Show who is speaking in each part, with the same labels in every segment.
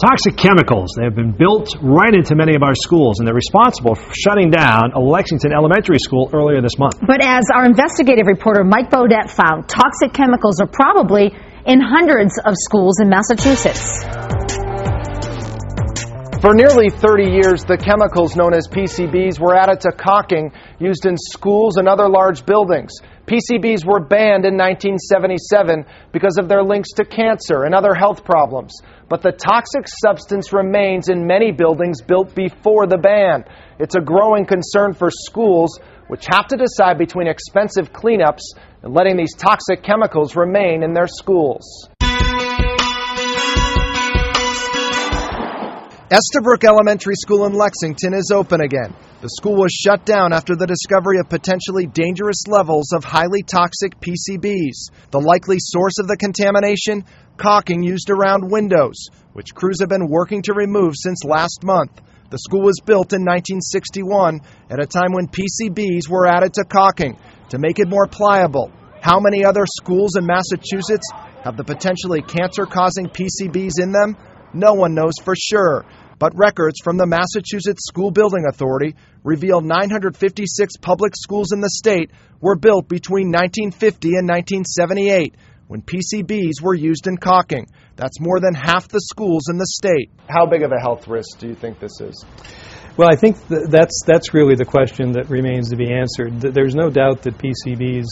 Speaker 1: Toxic chemicals, they have been built right into many of our schools, and they're responsible for shutting down a Lexington elementary school earlier this month.
Speaker 2: But as our investigative reporter Mike Bodette found, toxic chemicals are probably in hundreds of schools in Massachusetts.
Speaker 3: For nearly 30 years, the chemicals known as PCBs were added to caulking used in schools and other large buildings. PCBs were banned in 1977 because of their links to cancer and other health problems. But the toxic substance remains in many buildings built before the ban. It's a growing concern for schools, which have to decide between expensive cleanups and letting these toxic chemicals remain in their schools. Estabrook Elementary School in Lexington is open again. The school was shut down after the discovery of potentially dangerous levels of highly toxic PCBs. The likely source of the contamination? Caulking used around windows, which crews have been working to remove since last month. The school was built in 1961 at a time when PCBs were added to caulking to make it more pliable. How many other schools in Massachusetts have the potentially cancer-causing PCBs in them? No one knows for sure. But records from the Massachusetts School Building Authority reveal 956 public schools in the state were built between 1950 and 1978 when PCBs were used in caulking. That's more than half the schools in the state. How big of a health risk do you think this is?
Speaker 4: Well, I think that's really the question that remains to be answered. There's no doubt that PCBs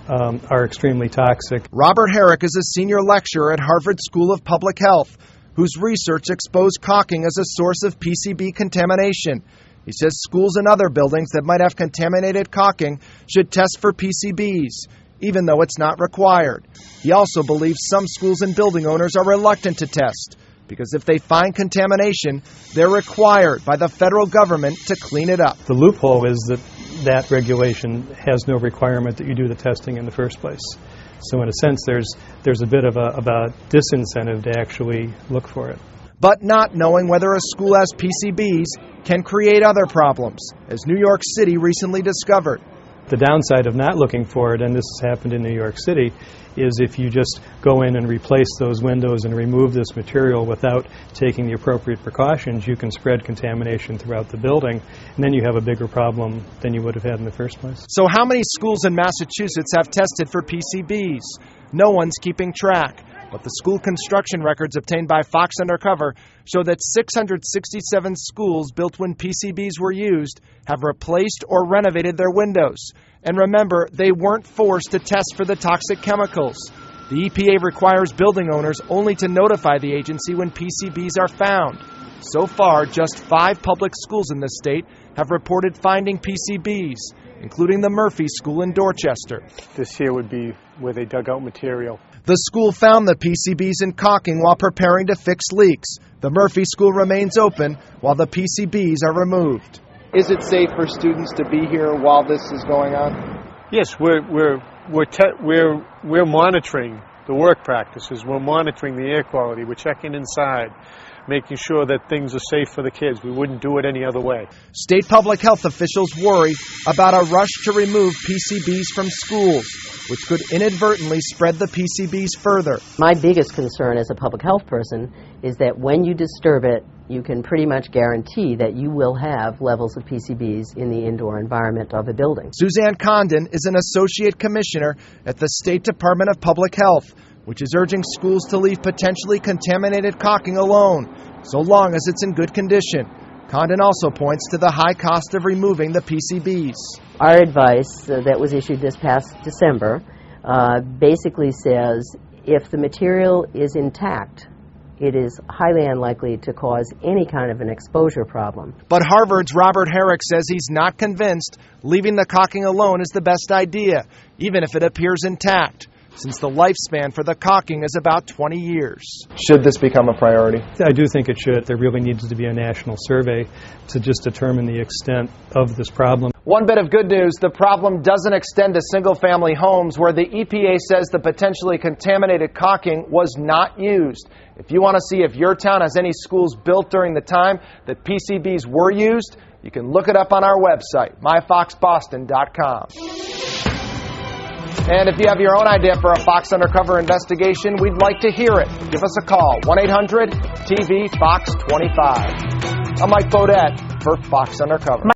Speaker 4: are extremely toxic.
Speaker 3: Robert Herrick is a senior lecturer at Harvard School of Public Health, whose research exposed caulking as a source of PCB contamination. He says schools and other buildings that might have contaminated caulking should test for PCBs, even though it's not required. He also believes some schools and building owners are reluctant to test, because if they find contamination, they're required by the federal government to clean it up.
Speaker 4: The loophole is that regulation has no requirement that you do the testing in the first place. So in a sense, there's a bit of a disincentive to actually look for it.
Speaker 3: But not knowing whether a school has PCBs can create other problems, as New York City recently discovered.
Speaker 4: The downside of not looking for it, and this has happened in New York City, is if you just go in and replace those windows and remove this material without taking the appropriate precautions, you can spread contamination throughout the building, and then you have a bigger problem than you would have had in the first place.
Speaker 3: So how many schools in Massachusetts have tested for PCBs? No one's keeping track. But the school construction records obtained by Fox Undercover show that 667 schools built when PCBs were used have replaced or renovated their windows. And remember, they weren't forced to test for the toxic chemicals. The EPA requires building owners only to notify the agency when PCBs are found. So far, just 5 public schools in the state have reported finding PCBs, including the Murphy School in Dorchester.
Speaker 5: This here would be where they dug out material.
Speaker 3: The school found the PCBs in caulking while preparing to fix leaks. The Murphy School remains open while the PCBs are removed. Is it safe for students to be here while this is going on?
Speaker 5: Yes, we're monitoring the work practices. We're monitoring the air quality. We're checking inside, making sure that things are safe for the kids. We wouldn't do it any other way.
Speaker 3: State public health officials worry about a rush to remove PCBs from schools, which could inadvertently spread the PCBs further.
Speaker 6: My biggest concern as a public health person is that when you disturb it, you can pretty much guarantee that you will have levels of PCBs in the indoor environment of a building.
Speaker 3: Suzanne Condon is an associate commissioner at the State Department of Public Health, which is urging schools to leave potentially contaminated caulking alone, so long as it's in good condition. Condon also points to the high cost of removing the PCBs.
Speaker 6: Our advice that was issued this past December basically says if the material is intact, it is highly unlikely to cause any kind of an exposure problem.
Speaker 3: But Harvard's Robert Herrick says he's not convinced leaving the caulking alone is the best idea, even if it appears intact, since the lifespan for the caulking is about 20 years. Should this become a priority?
Speaker 4: I do think it should. There really needs to be a national survey to just determine the extent of this problem.
Speaker 3: One bit of good news, the problem doesn't extend to single-family homes where the EPA says the potentially contaminated caulking was not used. If you want to see if your town has any schools built during the time that PCBs were used, you can look it up on our website, myfoxboston.com. And if you have your own idea for a Fox Undercover investigation, we'd like to hear it. Give us a call, 1-800-TV-FOX-25. I'm Mike Bodette for Fox Undercover.